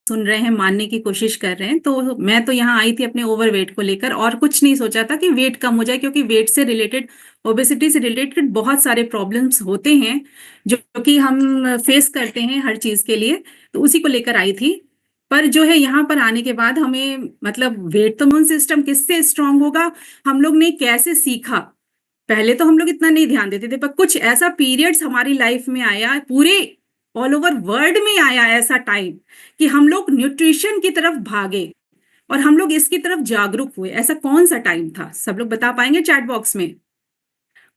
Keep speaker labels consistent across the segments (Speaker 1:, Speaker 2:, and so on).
Speaker 1: सुन रहे हैं, मानने की कोशिश कर रहे हैं। तो मैं तो यहाँ आई थी अपने ओवरवेट को लेकर, और कुछ नहीं सोचा था कि वेट कम हो जाए, क्योंकि वेट से रिलेटेड, ओबेसिटी से रिलेटेड बहुत सारे प्रॉब्लम्स होते हैं जो कि हम फेस करते हैं हर चीज के लिए। तो उसी को लेकर आई थी। पर जो है यहाँ पर आने के बाद हमें मतलब वेट, तो इम्यून सिस्टम किससे स्ट्रांग होगा, हम लोग ने कैसे सीखा। पहले तो हम लोग इतना नहीं ध्यान देते थे, पर कुछ ऐसा पीरियड्स हमारी लाइफ में आया, पूरे ऑल ओवर वर्ल्ड में आया ऐसा टाइम, कि हम लोग न्यूट्रिशन की तरफ भागे और हम लोग इसकी तरफ जागरूक हुए। ऐसा कौन सा टाइम था, सब लोग बता पाएंगे चैट बॉक्स में?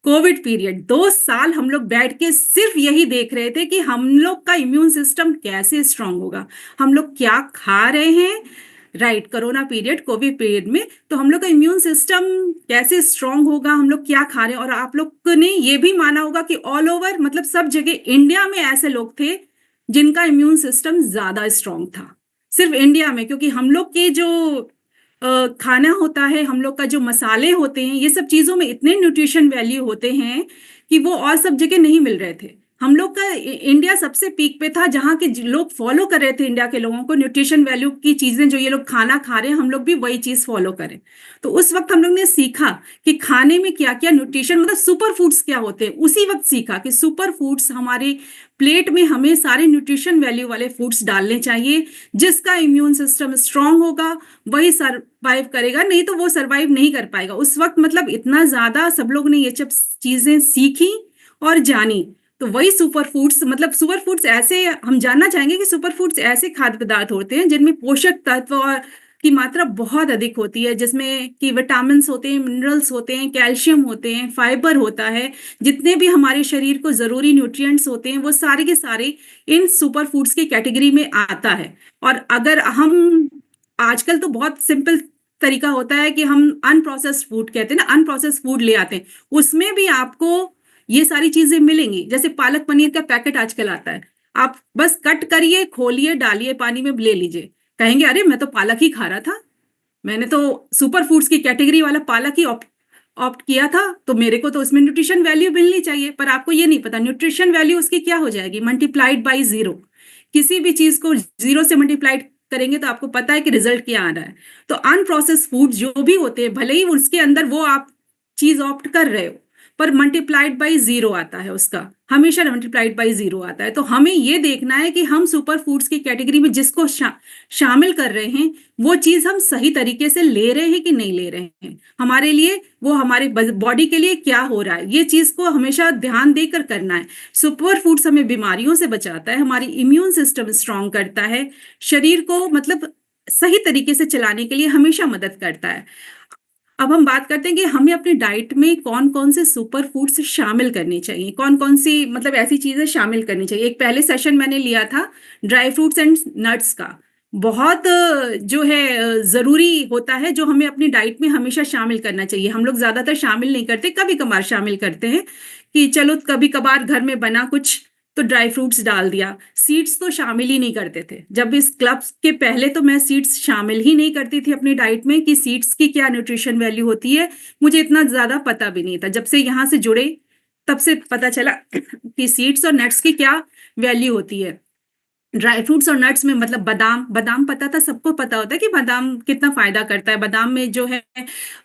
Speaker 1: कोविड पीरियड, 2 साल हम लोग बैठ के सिर्फ यही देख रहे थे कि हम लोग का इम्यून सिस्टम कैसे स्ट्रांग होगा, हम लोग क्या खा रहे हैं। Right, corona period, Covid period में तो हम लोग का इम्यून सिस्टम कैसे स्ट्रांग होगा, हम लोग क्या खा रहे हैं। और आप लोग ने ये भी माना होगा कि ऑल ओवर, मतलब सब जगह इंडिया में ऐसे लोग थे जिनका इम्यून सिस्टम ज्यादा स्ट्रांग था। सिर्फ इंडिया में, क्योंकि हम लोग के जो खाना होता है, हम लोग का जो मसाले होते हैं, ये सब चीजों में इतने न्यूट्रिशन वैल्यू होते हैं कि वो और सब जगह नहीं मिल रहे थे। हम लोग का इंडिया सबसे पीक पे था, जहाँ के लोग फॉलो कर रहे थे, इंडिया के लोगों को न्यूट्रिशन वैल्यू की चीजें, जो ये लोग खाना खा रहे हैं हम लोग भी वही चीज फॉलो करें। तो उस वक्त हम लोग ने सीखा कि खाने में क्या क्या न्यूट्रिशन, मतलब सुपर फूड्स क्या होते हैं। उसी वक्त सीखा कि सुपर फूड्स हमारे प्लेट में, हमें सारे न्यूट्रिशन वैल्यू वाले फूड्स डालने चाहिए। जिसका इम्यून सिस्टम स्ट्रांग होगा वही सरवाइव करेगा, नहीं तो वो सरवाइव नहीं कर पाएगा उस वक्त। मतलब इतना ज्यादा सब लोग ने ये सब चीजें सीखी और जानी। तो वही सुपर फूड्स, मतलब सुपर फूड्स ऐसे, हम जानना चाहेंगे कि सुपर फूड्स ऐसे खाद्य पदार्थ होते हैं जिनमें पोषक तत्व और की मात्रा बहुत अधिक होती है, जिसमें कि विटामिन्स होते हैं, मिनरल्स होते हैं, कैल्शियम होते हैं, फाइबर होता है। जितने भी हमारे शरीर को जरूरी न्यूट्रिएंट्स होते हैं वो सारे के सारे इन सुपर फूड्स की कैटेगरी में आता है। और अगर हम, आजकल तो बहुत सिंपल तरीका होता है कि हम अनप्रोसेस्ड फूड कहते हैं ना, अनप्रोसेस्ड फूड ले आते हैं, उसमें भी आपको ये सारी चीजें मिलेंगी। जैसे पालक पनीर का पैकेट आजकल आता है, आप बस कट करिए, खोलिए, डालिए पानी में, ले लीजिए। कहेंगे अरे मैं तो पालक ही खा रहा था, मैंने तो सुपर फूड्स की कैटेगरी वाला पालक ही ऑप्ट किया था, तो मेरे को तो उसमें न्यूट्रिशन वैल्यू मिलनी चाहिए। पर आपको ये नहीं पता न्यूट्रिशन वैल्यू उसकी क्या हो जाएगी, मल्टीप्लाइड बाई 0। किसी भी चीज को 0 से मल्टीप्लाइड करेंगे तो आपको पता है कि रिजल्ट क्या आ रहा है। तो अनप्रोसेस्ड फूड जो भी होते हैं, भले ही उसके अंदर वो आप चीज ऑप्ट कर रहे हो, पर मल्टीप्लाइड बाई 0 आता है उसका, हमेशा मल्टीप्लाइड बाई 0 आता है। तो हमें ये देखना है कि हम सुपर फूड्स की कैटेगरी में जिसको शामिल कर रहे हैं, वो चीज हम सही तरीके से ले रहे हैं कि नहीं ले रहे हैं, हमारे लिए, वो हमारे बॉडी के लिए क्या हो रहा है, ये चीज को हमेशा ध्यान देकर करना है। सुपर फूड्स हमें बीमारियों से बचाता है, हमारी इम्यून सिस्टम स्ट्रांग करता है, शरीर को मतलब सही तरीके से चलाने के लिए हमेशा मदद करता है। अब हम बात करते हैं कि हमें अपनी डाइट में कौन कौन से सुपर फूड्स शामिल करने चाहिए, कौन कौन सी मतलब ऐसी चीजें शामिल करनी चाहिए। एक पहले सेशन मैंने लिया था ड्राई फ्रूट्स एंड नट्स का, बहुत जो है जरूरी होता है, जो हमें अपनी डाइट में हमेशा शामिल करना चाहिए। हम लोग ज्यादातर शामिल नहीं करते, कभी कभार शामिल करते हैं कि चलो कभी कभार घर में बना कुछ तो ड्राई फ्रूट्स डाल दिया। सीड्स तो शामिल ही नहीं करते थे, जब इस क्लब के पहले तो मैं सीड्स शामिल ही नहीं करती थी अपनी डाइट में, कि सीड्स की क्या न्यूट्रिशन वैल्यू होती है मुझे इतना ज्यादा पता भी नहीं था। जब से यहाँ से जुड़े तब से पता चला कि सीड्स और नट्स की क्या वैल्यू होती है। ड्राई फ्रूट्स और नट्स में मतलब बादाम, बादाम पता था, सबको पता होता है कि बादाम कितना फायदा करता है। बादाम में जो है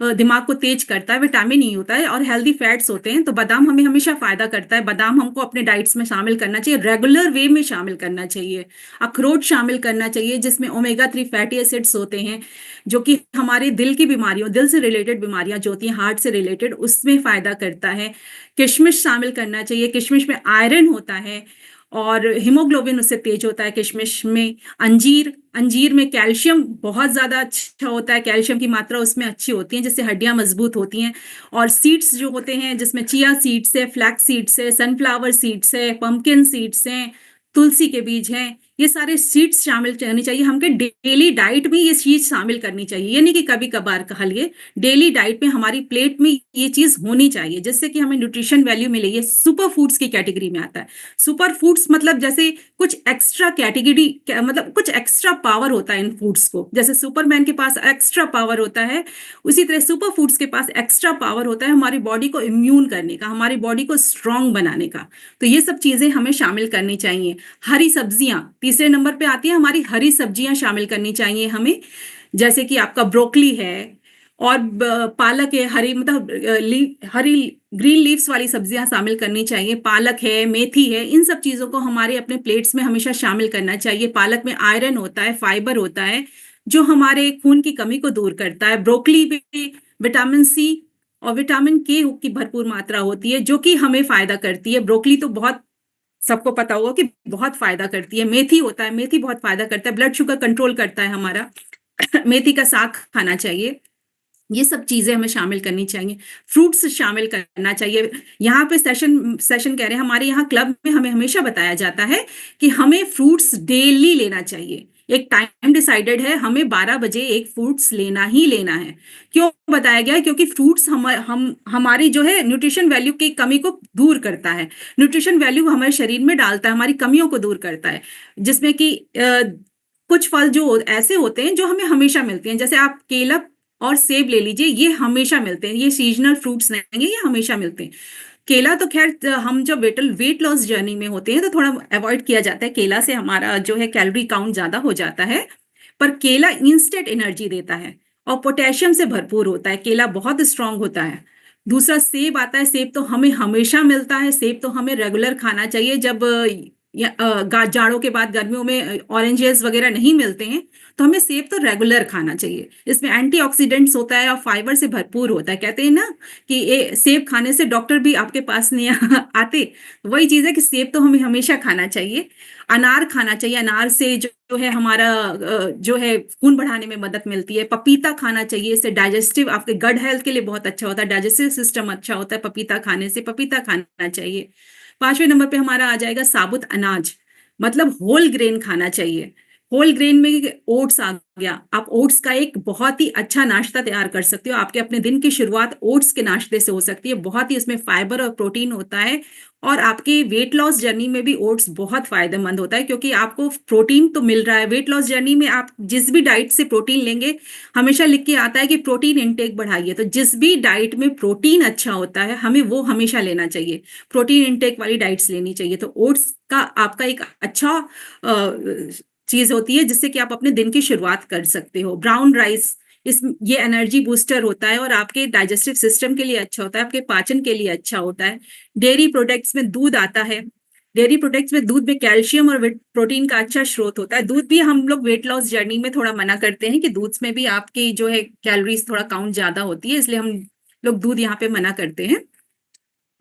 Speaker 1: दिमाग को तेज करता है, विटामिन ई होता है और हेल्दी फैट्स होते हैं, तो बादाम हमें हमेशा फायदा करता है। बादाम हमको अपने डाइट्स में शामिल करना चाहिए, रेगुलर वे में शामिल करना चाहिए। अखरोट शामिल करना चाहिए जिसमें ओमेगा 3 फैटी एसिड्स होते हैं, जो कि हमारे दिल की बीमारियों, दिल से रिलेटेड बीमारियां जो होती हैं, हार्ट से रिलेटेड, उसमें फायदा करता है। किशमिश शामिल करना चाहिए, किशमिश में आयरन होता है और हीमोग्लोबिन उससे तेज होता है किशमिश में। अंजीर, अंजीर में कैल्शियम बहुत ज्यादा अच्छा होता है, कैल्शियम की मात्रा उसमें अच्छी होती है जिससे हड्डियां मजबूत होती हैं। और सीड्स जो होते हैं जिसमें चिया सीड्स है, फ्लैक्स सीड्स है, सनफ्लावर सीड्स है, पंपकिन सीड्स हैं, तुलसी के बीज हैं, ये सारे सीड्स शामिल करनी चाहिए। हमके डेली डाइट में ये चीज शामिल करनी चाहिए, ये नहीं कि कभी कभार खा लिए, डेली डाइट में हमारी प्लेट में ये चीज होनी चाहिए जिससे कि हमें न्यूट्रिशन वैल्यू मिले। ये सुपर फूड्स की कैटेगरी में आता है। सुपर फूड्स मतलब जैसे कुछ एक्स्ट्रा कैटेगरी, मतलब कुछ एक्स्ट्रा पावर होता है इन फूड्स को, जैसे सुपरमैन के पास एक्स्ट्रा पावर होता है, उसी तरह सुपर फूड्स के पास एक्स्ट्रा पावर होता है हमारी बॉडी को इम्यून करने का, हमारी बॉडी को स्ट्रांग बनाने का। तो ये सब चीजें हमें शामिल करनी चाहिए। हरी सब्जियां तीसरे नंबर पे आती है हमारी हरी सब्जियां शामिल करनी चाहिए हमें, जैसे कि आपका ब्रोकली है और पालक है, हरी मतलब हरी ग्रीन लीव्स वाली सब्जियां शामिल करनी चाहिए। पालक है, मेथी है, इन सब चीजों को हमारे अपने प्लेट्स में हमेशा शामिल करना चाहिए। पालक में आयरन होता है, फाइबर होता है, जो हमारे खून की कमी को दूर करता है। ब्रोकली में विटामिन सी और विटामिन के की भरपूर मात्रा होती है, जो कि हमें फायदा करती है। ब्रोकली तो बहुत सबको पता होगा कि बहुत फायदा करती है। मेथी होता है, मेथी बहुत फायदा करता है, ब्लड शुगर कंट्रोल करता है हमारा। मेथी का साग खाना चाहिए। ये सब चीजें हमें शामिल करनी चाहिए। फ्रूट्स शामिल करना चाहिए। यहाँ पे सेशन सेशन कह रहे हैं, हमारे यहाँ क्लब में हमें हमेशा बताया जाता है कि हमें फ्रूट्स डेली लेना चाहिए। एक टाइम डिसाइडेड है, हमें 12 बजे एक फ्रूट्स लेना ही लेना है। क्यों बताया गया है? क्योंकि फ्रूट्स हम हमारी जो है न्यूट्रिशन वैल्यू की कमी को दूर करता है। न्यूट्रिशन वैल्यू हमारे शरीर में डालता है, हमारी कमियों को दूर करता है। जिसमें कि कुछ फल जो ऐसे होते हैं जो हमें हमेशा मिलते हैं, जैसे आप केला और सेब ले लीजिए, ये हमेशा मिलते हैं। ये सीजनल फ्रूट्स नहीं है, ये हमेशा मिलते हैं। केला तो खैर हम जब वेट लॉस जर्नी में होते हैं तो थोड़ा अवॉइड किया जाता है, केला से हमारा जो है कैलोरी काउंट ज्यादा हो जाता है। पर केला इंस्टेंट एनर्जी देता है और पोटेशियम से भरपूर होता है। केला बहुत स्ट्रांग होता है। दूसरा सेब आता है, सेब तो हमें हमेशा मिलता है। सेब तो हमें रेगुलर खाना चाहिए। जब जाड़ों के बाद गर्मियों में ऑरेंजेस वगैरह नहीं मिलते हैं तो हमें सेब तो रेगुलर खाना चाहिए। इसमें एंटीऑक्सीडेंट्स होता है और फाइबर से भरपूर होता है। कहते हैं ना कि ये सेब खाने से डॉक्टर भी आपके पास नहीं आते। वही चीज है कि सेब तो हमें हमेशा खाना चाहिए। अनार खाना चाहिए। अनार से जो है हमारा जो है खून बढ़ाने में मदद मिलती है। पपीता खाना चाहिए, इससे डाइजेस्टिव आपके गट हेल्थ के लिए बहुत अच्छा होता है। डाइजेस्टिव सिस्टम अच्छा होता है पपीता खाने से। पपीता खाना चाहिए। 5वें नंबर पे हमारा आ जाएगा साबुत अनाज, मतलब होल ग्रेन खाना चाहिए। होल ग्रेन में ओट्स आ गया। आप ओट्स का एक बहुत ही अच्छा नाश्ता तैयार कर सकते हो। आपके अपने दिन की शुरुआत ओट्स के नाश्ते से हो सकती है। बहुत ही उसमें फाइबर और प्रोटीन होता है और आपकी वेट लॉस जर्नी में भी ओट्स बहुत फायदेमंद होता है, क्योंकि आपको प्रोटीन तो मिल रहा है। वेट लॉस जर्नी में आप जिस भी डाइट से प्रोटीन लेंगे, हमेशा लिख के आता है कि प्रोटीन इंटेक बढ़ाइए। तो जिस भी डाइट में प्रोटीन अच्छा होता है, हमें वो हमेशा लेना चाहिए। प्रोटीन इंटेक वाली डाइट्स लेनी चाहिए। तो ओट्स का आपका एक अच्छा चीज होती है जिससे कि आप अपने दिन की शुरुआत कर सकते हो। ब्राउन राइस, इस ये एनर्जी बूस्टर होता है और आपके डाइजेस्टिव सिस्टम के लिए अच्छा होता है, आपके पाचन के लिए अच्छा होता है। डेयरी प्रोडक्ट्स में दूध आता है। डेयरी प्रोडक्ट्स में दूध में कैल्शियम और प्रोटीन का अच्छा स्रोत होता है। दूध भी हम लोग वेट लॉस जर्नी में थोड़ा मना करते हैं कि दूध में भी आपकी जो है कैलोरीज थोड़ा काउंट ज्यादा होती है, इसलिए हम लोग दूध यहाँ पे मना करते हैं।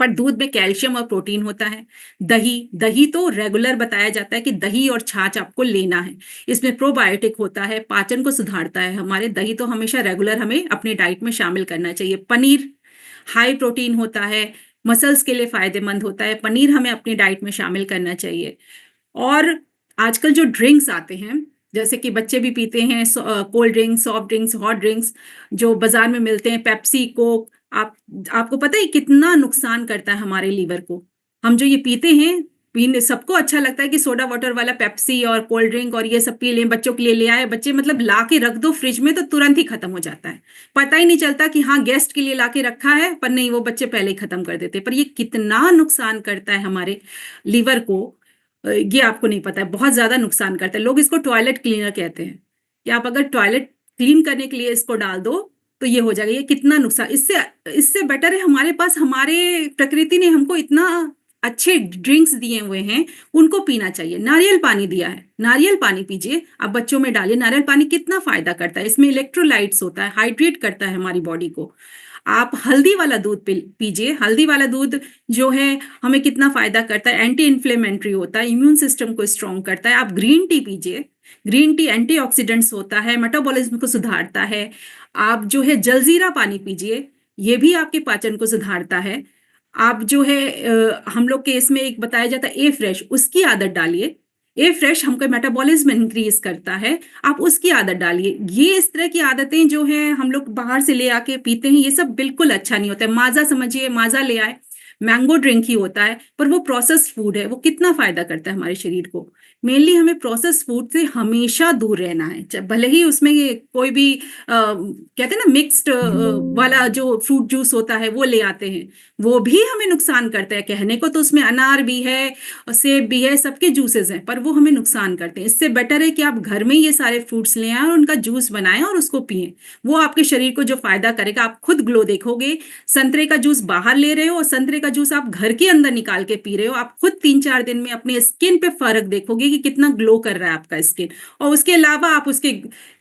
Speaker 1: पर दूध में कैल्शियम और प्रोटीन होता है। दही, दही तो रेगुलर बताया जाता है कि दही और छाछ आपको लेना है। इसमें प्रोबायोटिक होता है, पाचन को सुधारता है हमारे। दही तो हमेशा रेगुलर हमें अपने डाइट में शामिल करना चाहिए। पनीर हाई प्रोटीन होता है, मसल्स के लिए फायदेमंद होता है। पनीर हमें अपनी डाइट में शामिल करना चाहिए। और आजकल जो ड्रिंक्स आते हैं, जैसे कि बच्चे भी पीते हैं, cold drinks, soft drinks, hot drinks जो बाजार में मिलते हैं, पेप्सी, कोक, आपको पता है कितना नुकसान करता है हमारे लीवर को। हम जो ये पीते हैं, पीने सबको अच्छा लगता है कि सोडा वाटर वाला पेप्सी और कोल्ड ड्रिंक और ये सब पी लें, बच्चों के लिए ले आए। बच्चे मतलब ला के रख दो फ्रिज में तो तुरंत ही खत्म हो जाता है। पता ही नहीं चलता कि हाँ गेस्ट के लिए ला के रखा है, पर नहीं, वो बच्चे पहले ही खत्म कर देते। पर ये कितना नुकसान करता है हमारे लीवर को, ये आपको नहीं पता है। बहुत ज्यादा नुकसान करता है। लोग इसको टॉयलेट क्लीनर कहते हैं कि आप अगर टॉयलेट क्लीन करने के लिए इसको डाल दो तो ये हो जाएगा। ये कितना नुकसान, इससे इससे बेटर है हमारे पास, हमारे प्रकृति ने हमको इतना अच्छे ड्रिंक्स दिए हुए हैं, उनको पीना चाहिए। नारियल पानी दिया है, नारियल पानी पीजिए। आप बच्चों में डालिए। नारियल पानी कितना फायदा करता है, इसमें इलेक्ट्रोलाइट्स होता है, हाइड्रेट करता है हमारी बॉडी को। आप हल्दी वाला दूध पीजिए। हल्दी वाला दूध जो है हमें कितना फायदा करता है, एंटी इन्फ्लेमेटरी होता है, इम्यून सिस्टम को स्ट्रांग करता है। आप ग्रीन टी पीजिए। ग्रीन टी एंटीऑक्सीडेंट्स होता है, मेटाबॉलिज्म को सुधारता है। आप जो है जलजीरा पानी पीजिए, ये भी आपके पाचन को सुधारता है। आप जो है हम लोग के इसमें एक बताया जाता है ए फ्रेश, उसकी आदत डालिए। ए फ्रेश हमको मेटाबॉलिज्म इंक्रीज करता है, आप उसकी आदत डालिए। ये इस तरह की आदतें जो है हम लोग बाहर से ले आके पीते हैं, ये सब बिल्कुल अच्छा नहीं होता है। माजा समझिए, माजा ले आए, मैंगो ड्रिंक ही होता है, पर वो प्रोसेस्ड फूड है। वो कितना फायदा करता है हमारे शरीर को। मेनली हमें प्रोसेस फूड से हमेशा दूर रहना है, भले ही उसमें ये कोई भी कहते हैं ना मिक्स्ड वाला जो फ्रूट जूस होता है वो ले आते हैं, वो भी हमें नुकसान करता है। कहने को तो उसमें अनार भी है और सेब भी है, सबके जूसेस हैं, पर वो हमें नुकसान करते हैं। इससे बेटर है कि आप घर में ये सारे फ्रूट्स ले आएं और उनका जूस बनाएं और उसको पिएं। वो आपके शरीर को जो फायदा करेगा, आप खुद ग्लो देखोगे। संतरे का जूस बाहर ले रहे हो और संतरे का जूस आप घर के अंदर निकाल के पी रहे हो, आप खुद 3-4 दिन में अपने स्किन पे फर्क देखोगे कि कितना ग्लो कर रहा है आपका स्किन। और उसके अलावा आप उसके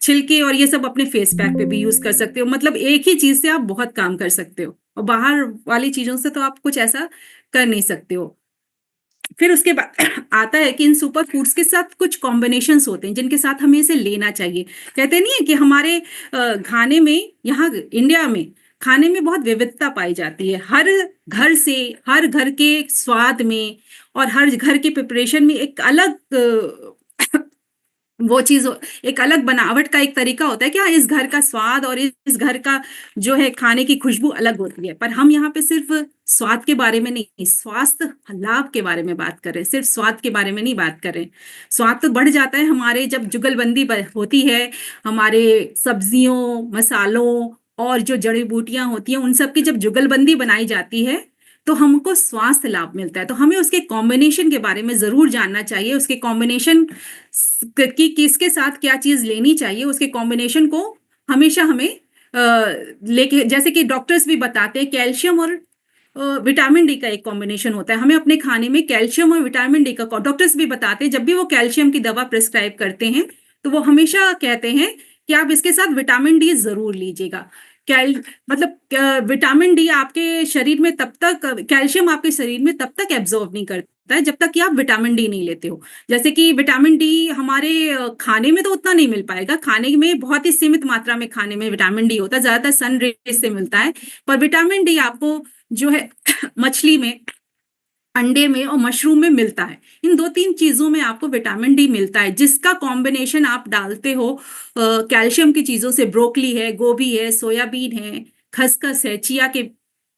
Speaker 1: छिलके और ये सब अपने फेस पैक पे भी यूज कर सकते हो। मतलब एक ही चीज से आप बहुत काम कर सकते हो, और बाहर वाली चीजों से तो आप कुछ ऐसा कर नहीं सकते हो। फिर उसके बाद आता है कि इन सुपर फूड्स के साथ कुछ कॉम्बिनेशंस होते हैं जिनके साथ हमें इसे लेना चाहिए। कहते नहीं है कि हमारे खाने में, यहाँ इंडिया में खाने में बहुत विविधता पाई जाती है। हर घर से, हर घर के स्वाद में और हर घर के प्रिपरेशन में एक अलग वो चीज, एक अलग बनावट का एक तरीका होता है कि हाँ, इस घर का स्वाद और इस घर का जो है खाने की खुशबू अलग होती है। पर हम यहाँ पे सिर्फ स्वाद के बारे में नहीं, स्वास्थ्य लाभ के बारे में बात कर रहे हैं, सिर्फ स्वाद के बारे में नहीं बात कर रहे हैं। स्वाद तो बढ़ जाता है हमारे जब जुगलबंदी होती है, हमारे सब्जियों, मसालों और जो जड़ी बूटियां होती हैं उन सब की जब जुगलबंदी बनाई जाती है तो हमको स्वास्थ्य लाभ मिलता है। तो हमें उसके कॉम्बिनेशन के बारे में जरूर जानना चाहिए, उसके कॉम्बिनेशन कि किसके साथ क्या चीज लेनी चाहिए, उसके कॉम्बिनेशन को हमेशा हमें लेके, जैसे कि डॉक्टर्स भी बताते हैं कैल्शियम और विटामिन डी का एक कॉम्बिनेशन होता है। हमें अपने खाने में कैल्शियम और विटामिन डी का, डॉक्टर्स भी बताते हैं जब भी वो कैल्शियम की दवा प्रिस्क्राइब करते हैं तो वो हमेशा कहते हैं कि आप इसके साथ विटामिन डी जरूर लीजिएगा। कैल मतलब विटामिन डी आपके शरीर में तब तक, कैल्शियम आपके शरीर में तब तक एब्जॉर्ब नहीं करता है जब तक कि आप विटामिन डी नहीं लेते हो। जैसे कि विटामिन डी हमारे खाने में तो उतना नहीं मिल पाएगा, खाने में बहुत ही सीमित मात्रा में खाने में विटामिन डी होता है, ज्यादातर सन रेज से मिलता है। पर विटामिन डी आपको जो है मछली में, अंडे में और मशरूम में मिलता है। इन 2-3 चीजों में आपको विटामिन डी मिलता है, जिसका कॉम्बिनेशन आप डालते हो कैल्शियम की चीजों से। ब्रोकली है, गोभी है, सोयाबीन है, खसखस है, चिया के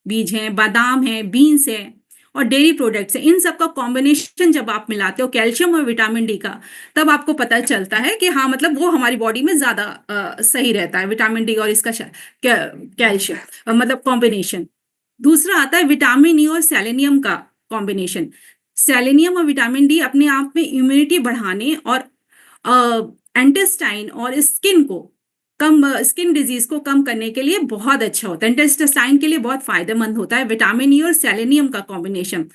Speaker 1: बीज हैं, बादाम है, बीन्स है और डेयरी प्रोडक्ट्स है। इन सब का कॉम्बिनेशन जब आप मिलाते हो कैल्शियम और विटामिन डी का, तब आपको पता चलता है कि हाँ, मतलब वो हमारी बॉडी में ज्यादा सही रहता है, विटामिन डी और इसका कैल्शियम मतलब कॉम्बिनेशन। दूसरा आता है विटामिन ई और सेलेनियम का कॉम्बिनेशन। सेलेनियम और विटामिन डी अपने आप में इम्यूनिटी बढ़ाने और इंटेस्टाइन और स्किन डिजीज को कम करने के लिए बहुत अच्छा होता है। इंटेस्टाइन के लिए बहुत फायदेमंद होता है विटामिन ई और सेलेनियम का कॉम्बिनेशन।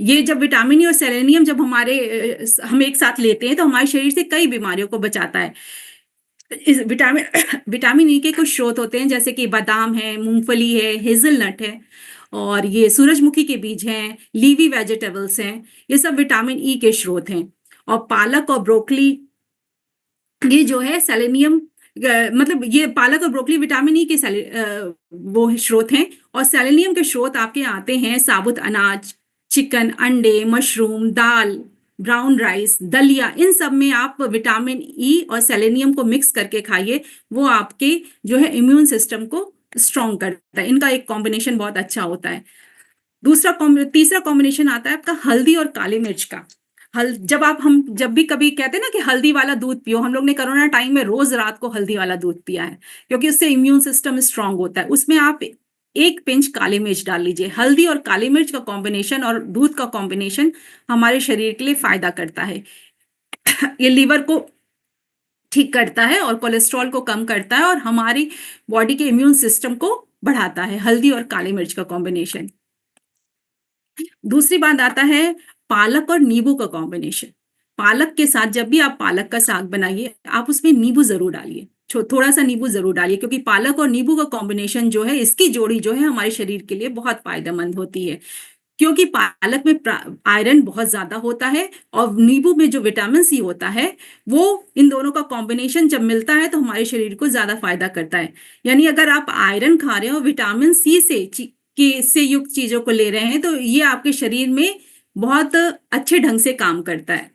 Speaker 1: ये जब विटामिन ई और सेलेनियम जब हम एक साथ लेते हैं तो हमारे शरीर से कई बीमारियों को बचाता है। इस विटामिन ई के कुछ स्रोत होते हैं, जैसे कि बादाम है, मूंगफली है, हेजलनट है और ये सूरजमुखी के बीज हैं, लीवी वेजिटेबल्स हैं। ये सब विटामिन ई के स्रोत हैं। और पालक और ब्रोकली, ये जो है सेलेनियम, मतलब ये पालक और ब्रोकली विटामिन ई के वो स्रोत हैं। और सेलेनियम के स्रोत आपके आते हैं साबुत अनाज, चिकन, अंडे, मशरूम, दाल, ब्राउन राइस, दलिया। इन सब में आप विटामिन ई और सेलेनियम को मिक्स करके खाइए, वो आपके जो है इम्यून सिस्टम को स्ट्रॉन्ग करता है। इनका एक कॉम्बिनेशन बहुत अच्छा होता है। तीसरा कॉम्बिनेशन आता है आपका हल्दी और काली मिर्च का। जब भी कभी कहते हैं ना कि हल्दी वाला दूध पियो, हम लोग ने कोरोना टाइम में रोज रात को हल्दी वाला दूध पिया है, क्योंकि उससे इम्यून सिस्टम स्ट्रांग होता है। उसमें आप एक पिंच काली मिर्च डाल लीजिए। हल्दी और काली मिर्च का कॉम्बिनेशन और दूध का कॉम्बिनेशन हमारे शरीर के लिए फायदा करता है। ये लीवर को ठीक करता है और कोलेस्ट्रॉल को कम करता है और हमारी बॉडी के इम्यून सिस्टम को बढ़ाता है, हल्दी और काली मिर्च का कॉम्बिनेशन। दूसरी बात आता है पालक और नींबू का कॉम्बिनेशन। पालक के साथ जब भी आप पालक का साग बनाइए, आप उसमें नींबू जरूर डालिए, थोड़ा सा नींबू जरूर डालिए, क्योंकि पालक और नींबू का कॉम्बिनेशन जो है, इसकी जोड़ी जो है हमारे शरीर के लिए बहुत फायदेमंद होती है। क्योंकि पालक में आयरन बहुत ज्यादा होता है और नींबू में जो विटामिन सी होता है, वो इन दोनों का कॉम्बिनेशन जब मिलता है तो हमारे शरीर को ज्यादा फायदा करता है। यानी अगर आप आयरन खा रहे हो, विटामिन सी से युक्त चीजों को ले रहे हैं, तो ये आपके शरीर में बहुत अच्छे ढंग से काम करता है।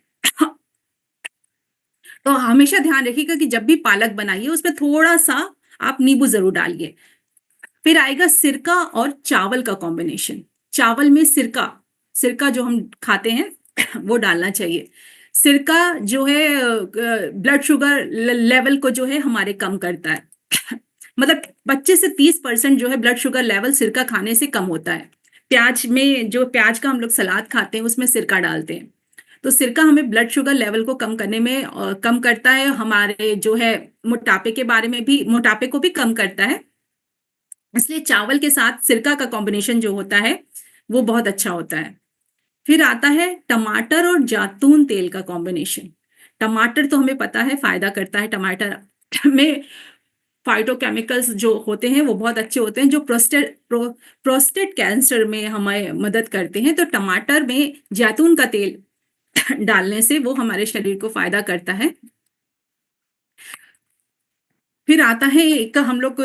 Speaker 1: तो हमेशा ध्यान रखिएगा कि जब भी पालक बनाइए उसमें थोड़ा सा आप नींबू जरूर डालिए। फिर आएगा सिरका और चावल का कॉम्बिनेशन। चावल में सिरका, सिरका जो हम खाते हैं, वो डालना चाहिए। सिरका जो है ब्लड शुगर लेवल को जो है हमारे कम करता है। मतलब 25 से 30% जो है ब्लड शुगर लेवल सिरका खाने से कम होता है। प्याज में जो प्याज का हम लोग सलाद खाते हैं उसमें सिरका डालते हैं। तो सिरका हमें ब्लड शुगर लेवल को कम करने में कम करता है। हमारे जो है मोटापे के बारे में भी, मोटापे को भी कम करता है। इसलिए चावल के साथ सिरका का कॉम्बिनेशन जो होता है वो बहुत अच्छा होता है। फिर आता है टमाटर और जैतून तेल का कॉम्बिनेशन। टमाटर तो हमें पता है फायदा करता है। टमाटर में फाइटोकेमिकल्स जो होते हैं वो बहुत अच्छे होते हैं, जो प्रोस्टेट कैंसर में हमें मदद करते हैं। तो टमाटर में जैतून का तेल डालने से वो हमारे शरीर को फायदा करता है। फिर आता है एक हम लोग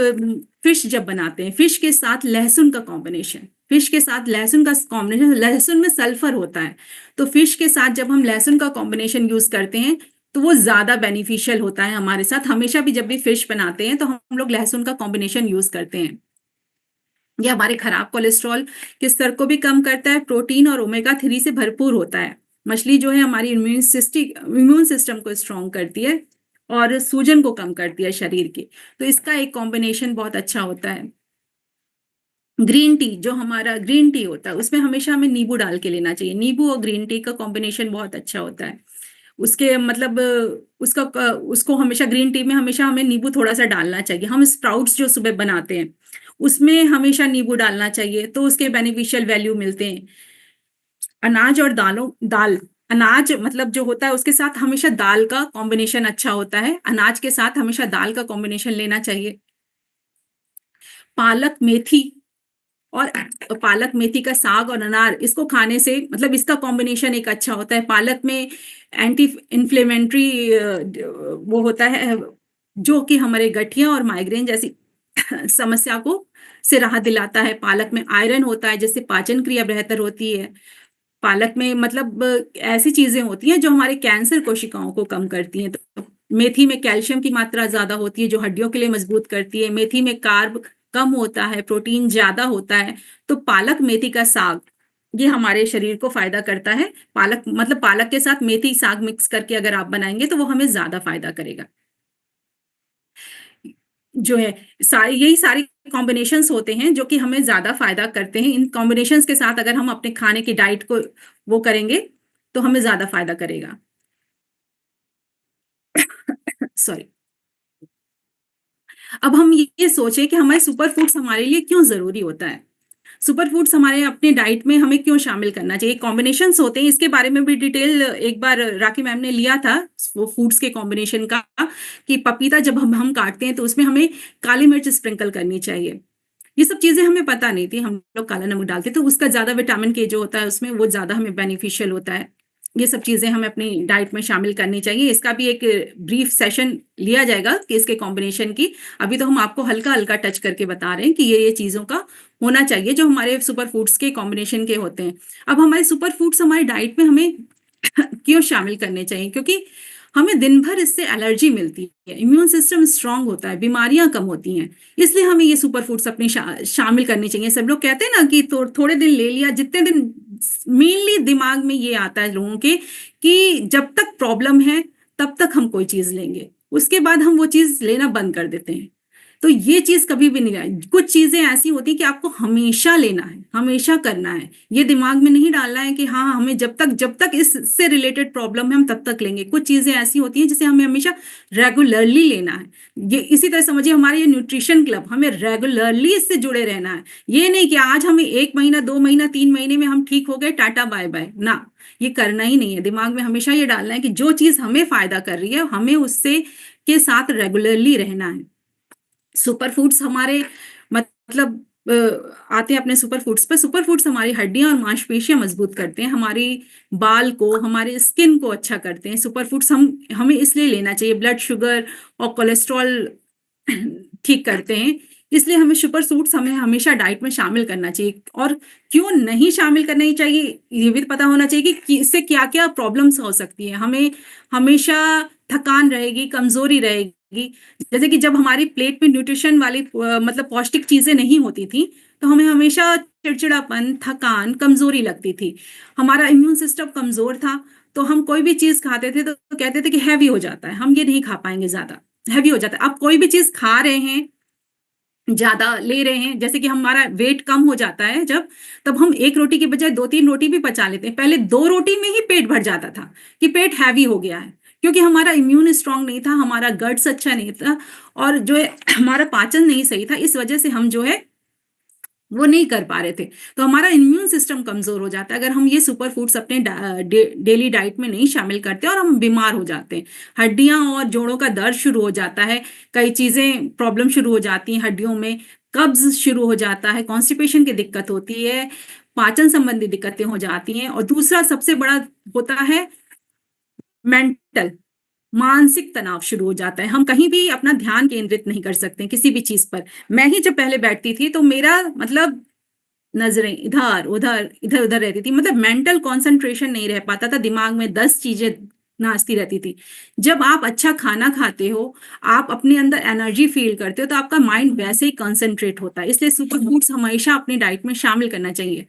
Speaker 1: फिश जब बनाते हैं, फिश के साथ लहसुन का कॉम्बिनेशन। फिश के साथ लहसुन का कॉम्बिनेशन, लहसुन में सल्फर होता है। तो फिश के साथ जब हम लहसुन का कॉम्बिनेशन यूज करते हैं तो वो ज्यादा बेनिफिशियल होता है हमारे साथ। हमेशा भी जब भी फिश बनाते हैं तो हम लोग लहसुन का कॉम्बिनेशन यूज करते हैं। ये हमारे खराब कोलेस्ट्रॉल के स्तर को भी कम करता है। प्रोटीन और ओमेगा 3 से भरपूर होता है। मछली जो है हमारी इम्यून सिस्टम को स्ट्रॉन्ग करती है और सूजन को कम करती है शरीर की। तो इसका एक कॉम्बिनेशन बहुत अच्छा होता है। ग्रीन टी, जो हमारा ग्रीन टी होता है उसमें हमेशा हमें नींबू डाल के लेना चाहिए। नींबू और ग्रीन टी का कॉम्बिनेशन बहुत अच्छा होता है। उसके मतलब उसको हमेशा ग्रीन टी में हमेशा हमें नींबू थोड़ा सा डालना चाहिए। हम स्प्राउट्स जो सुबह बनाते हैं उसमें हमेशा नींबू डालना चाहिए, तो उसके बेनिफिशियल वैल्यू मिलते हैं। अनाज और दाल, अनाज मतलब जो होता है उसके साथ हमेशा दाल का कॉम्बिनेशन अच्छा होता है। अनाज के साथ हमेशा दाल का कॉम्बिनेशन लेना चाहिए। पालक मेथी और पालक मेथी का साग और अनार, इसको खाने से मतलब इसका कॉम्बिनेशन एक अच्छा होता है। पालक में एंटी इन्फ्लेमेटरी वो होता है जो कि हमारे गठिया और माइग्रेन जैसी समस्या को से राहत दिलाता है। पालक में आयरन होता है जिससे पाचन क्रिया बेहतर होती है। पालक में मतलब ऐसी चीजें होती हैं जो हमारे कैंसर कोशिकाओं को कम करती हैं। तो मेथी में कैल्शियम की मात्रा ज्यादा होती है जो हड्डियों के लिए मजबूत करती है। मेथी में कार्ब कम होता है, प्रोटीन ज्यादा होता है। तो पालक मेथी का साग ये हमारे शरीर को फायदा करता है। पालक मतलब पालक के साथ मेथी साग मिक्स करके अगर आप बनाएंगे तो वो हमें ज्यादा फायदा करेगा। जो है सारी यही सारी कॉम्बिनेशंस होते हैं जो कि हमें ज्यादा फायदा करते हैं। इन कॉम्बिनेशंस के साथ अगर हम अपने खाने की डाइट को वो करेंगे तो हमें ज्यादा फायदा करेगा। सॉरी। अब हम ये सोचें कि हमारे सुपर फूड्स हमारे लिए क्यों जरूरी होता है। सुपर फूड्स हमारे अपने डाइट में हमें क्यों शामिल करना चाहिए। कॉम्बिनेशंस होते हैं, इसके बारे में भी डिटेल एक बार राखी मैम ने लिया था वो फूड्स के कॉम्बिनेशन का, कि पपीता जब हम काटते हैं तो उसमें हमें काली मिर्च स्प्रिंकल करनी चाहिए। ये सब चीजें हमें पता नहीं थी। हम लोग काला नमक डालते तो उसका ज्यादा विटामिन के जो होता है उसमें वो ज्यादा हमें बेनिफिशियल होता है। ये सब चीजें हमें अपनी डाइट में शामिल करनी चाहिए। इसका भी एक ब्रीफ सेशन लिया जाएगा कि इसके कॉम्बिनेशन की। अभी तो हम आपको हल्का हल्का टच करके बता रहे हैं कि ये चीजों का होना चाहिए जो हमारे सुपर फूड्स के कॉम्बिनेशन के होते हैं। अब हमारे सुपर फूड्स हमारी डाइट में हमें क्यों शामिल करने चाहिए, क्योंकि हमें दिन भर इससे एलर्जी मिलती है, इम्यून सिस्टम स्ट्रांग होता है, बीमारियां कम होती हैं। इसलिए हमें ये सुपर फूड्स अपने शामिल करने चाहिए। सब लोग कहते हैं ना कि थोड़े दिन ले लिया, जितने दिन मेनली दिमाग में ये आता है लोगों के कि जब तक प्रॉब्लम है तब तक हम कोई चीज लेंगे, उसके बाद हम वो चीज लेना बंद कर देते हैं। तो ये चीज कभी भी नहीं आए। कुछ चीजें ऐसी होती कि आपको हमेशा लेना है, हमेशा करना है। ये दिमाग में नहीं डालना है कि हाँ हमें जब तक इससे रिलेटेड प्रॉब्लम है हम तब तक लेंगे। कुछ चीजें ऐसी होती हैं जिसे हमें हमेशा रेगुलरली लेना है। ये इसी तरह समझिए हमारे ये न्यूट्रिशन क्लब, हमें रेगुलरली इससे जुड़े रहना है। ये नहीं कि आज हमें 1 महीना 2 महीना 3 महीने में हम ठीक हो गए, टाटा बाय बाय ना, ये करना ही नहीं है। दिमाग में हमेशा ये डालना है कि जो चीज हमें फायदा कर रही है हमें उससे के साथ रेगुलरली रहना है। सुपर फूड्स हमारे मतलब आते हैं अपने सुपर फूड्स पर। सुपर फूड्स हमारी हड्डियां और मांसपेशियां मजबूत करते हैं, हमारी बाल को, हमारे स्किन को अच्छा करते हैं। सुपर फूड्स हमें इसलिए लेना चाहिए, ब्लड शुगर और कोलेस्ट्रॉल ठीक करते हैं। इसलिए हमें सुपर फूड्स हमें हमेशा डाइट में शामिल करना चाहिए। और क्यों नहीं शामिल करना ही चाहिए, ये भी पता होना चाहिए कि इससे क्या क्या प्रॉब्लम्स हो सकती है। हमें हमेशा थकान रहेगी, कमजोरी रहेगी। जैसे कि जब हमारी प्लेट में न्यूट्रिशन वाली मतलब पौष्टिक चीजें नहीं होती थी तो हमें हमेशा चिड़चिड़ापन, थकान, कमजोरी लगती थी। हमारा इम्यून सिस्टम कमजोर था, तो हम कोई भी चीज खाते थे तो कहते थे कि हैवी हो जाता है, हम ये नहीं खा पाएंगे, ज्यादा हैवी हो जाता है। अब कोई भी चीज खा रहे हैं, ज्यादा ले रहे हैं, जैसे कि हमारा वेट कम हो जाता है जब, तब हम एक रोटी की बजाय 2-3 रोटी भी पचा लेते हैं। पहले 2 रोटी में ही पेट भर जाता था कि पेट हैवी हो गया है, क्योंकि हमारा इम्यून स्ट्रांग नहीं था, हमारा गट्स अच्छा नहीं था, और जो है हमारा पाचन नहीं सही था। इस वजह से हम जो है वो नहीं कर पा रहे थे। तो हमारा इम्यून सिस्टम कमजोर हो जाता है अगर हम ये सुपर फूड्स अपने डेली डाइट में नहीं शामिल करते, और हम बीमार हो जाते हैं। हड्डियां और जोड़ों का दर्द शुरू हो जाता है, कई चीजें प्रॉब्लम शुरू हो जाती हैं हड्डियों में, कब्ज शुरू हो जाता है, कॉन्स्टिपेशन की दिक्कत होती है, पाचन संबंधी दिक्कतें हो जाती हैं। और दूसरा सबसे बड़ा होता है मेंटल, मानसिक तनाव शुरू हो जाता है। हम कहीं भी अपना ध्यान केंद्रित नहीं कर सकते किसी भी चीज पर। मैं ही जब पहले बैठती थी तो मेरा मतलब नजरें इधर उधर इधर उधर रहती थी, मतलब मेंटल कंसंट्रेशन नहीं रह पाता था, दिमाग में 10 चीजें नाचती रहती थी। जब आप अच्छा खाना खाते हो, आप अपने अंदर एनर्जी फील करते हो, तो आपका माइंड वैसे ही कंसंट्रेट होता है। इसलिए सुपर फूड्स हमेशा अपनी डाइट में शामिल करना चाहिए।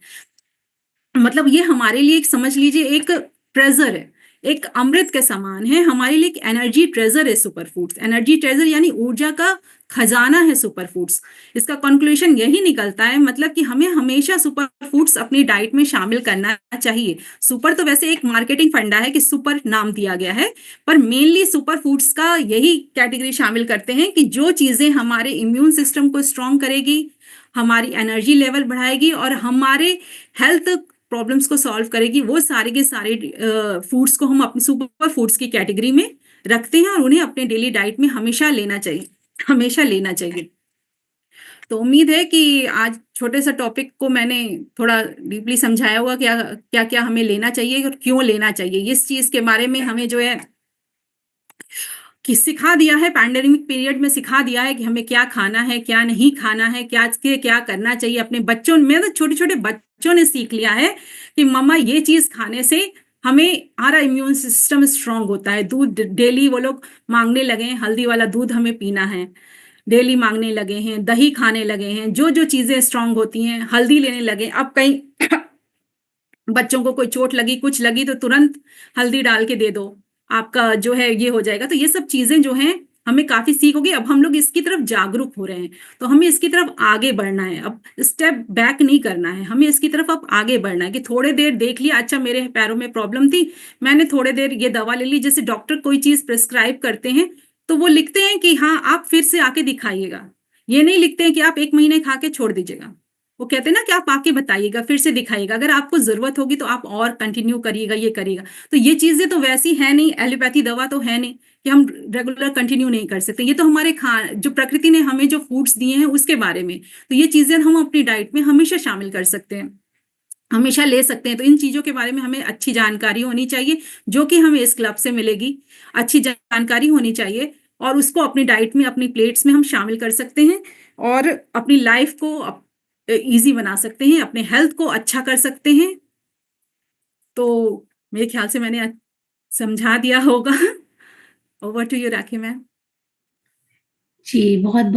Speaker 1: मतलब ये हमारे लिए एक, समझ लीजिए, एक ट्रेजर है, एक अमृत के समान है हमारे लिए, एक एनर्जी ट्रेजर है सुपर फूड्स। एनर्जी ट्रेजर यानी ऊर्जा का खजाना है सुपर फूड्स। इसका कंक्लूजन यही निकलता है, मतलब कि हमें हमेशा सुपर फूड्स अपनी डाइट में शामिल करना चाहिए। सुपर तो वैसे एक मार्केटिंग फंडा है कि सुपर नाम दिया गया है, पर मेनली सुपर फूड्स का यही कैटेगरी शामिल करते हैं कि जो चीजें हमारे इम्यून सिस्टम को स्ट्रांग करेगी, हमारी एनर्जी लेवल बढ़ाएगी और हमारे हेल्थ प्रॉब्लम्स को सॉल्व करेगी, वो सारे के सारे फूड्स को हम अपने सुपर फूड्स की कैटेगरी में रखते हैं, और उन्हें अपने डेली डाइट में हमेशा लेना चाहिए, हमेशा लेना चाहिए। तो उम्मीद है कि आज छोटे सा टॉपिक को मैंने थोड़ा डीपली समझाया हुआ, क्या क्या क्या हमें लेना चाहिए और क्यों लेना चाहिए, इस चीज के बारे में हमें जो है कि सिखा दिया है। पैंडेमिक पीरियड में सिखा दिया है कि हमें क्या खाना है, क्या नहीं खाना है, क्या के क्या करना चाहिए। अपने बच्चों में तो छोटे छोटे बच्चों ने सीख लिया है कि मम्मा ये चीज खाने से हमें, हमारा इम्यून सिस्टम स्ट्रांग होता है। दूध डेली वो लोग मांगने लगे हैं, हल्दी वाला दूध हमें पीना है, डेली मांगने लगे हैं, दही खाने लगे हैं, जो जो चीजें स्ट्रांग होती हैं हल्दी लेने लगे। अब कहीं बच्चों को कोई चोट लगी, कुछ लगी, तो तुरंत हल्दी डाल के दे दो, आपका जो है ये हो जाएगा। तो ये सब चीजें जो हैं हमें काफी सीख होगी। अब हम लोग इसकी तरफ जागरूक हो रहे हैं, तो हमें इसकी तरफ आगे बढ़ना है। अब स्टेप बैक नहीं करना है, हमें इसकी तरफ अब आगे बढ़ना है कि थोड़े देर देख लिया, अच्छा मेरे पैरों में प्रॉब्लम थी, मैंने थोड़े देर ये दवा ले ली। जैसे डॉक्टर कोई चीज प्रिस्क्राइब करते हैं तो वो लिखते हैं कि हाँ आप फिर से आके दिखाइएगा, ये नहीं लिखते हैं कि आप 1 महीने खा के छोड़ दीजिएगा। वो कहते हैं ना कि आप आके बताइएगा, फिर से दिखाइएगा, अगर आपको जरूरत होगी तो आप और कंटिन्यू करिएगा, ये करिएगा। तो ये चीजें तो वैसी है नहीं, एलोपैथी दवा तो है नहीं कि हम रेगुलर कंटिन्यू नहीं कर सकते। ये तो हमारे खा जो प्रकृति ने हमें जो फूड्स दिए हैं उसके बारे में, तो ये चीजें हम अपनी डाइट में हमेशा शामिल कर सकते हैं, हमेशा ले सकते हैं। तो इन चीजों के बारे में हमें अच्छी जानकारी होनी चाहिए, जो कि हमें इस क्लब से मिलेगी। अच्छी जानकारी होनी चाहिए, और उसको अपनी डाइट में, अपनी प्लेट्स में हम शामिल कर सकते हैं, और अपनी लाइफ को इजी बना सकते हैं, अपने हेल्थ को अच्छा कर सकते हैं। तो मेरे ख्याल से मैंने समझा दिया होगा। Over to you Rakhi ma'am.
Speaker 2: जी, बहुत बहुत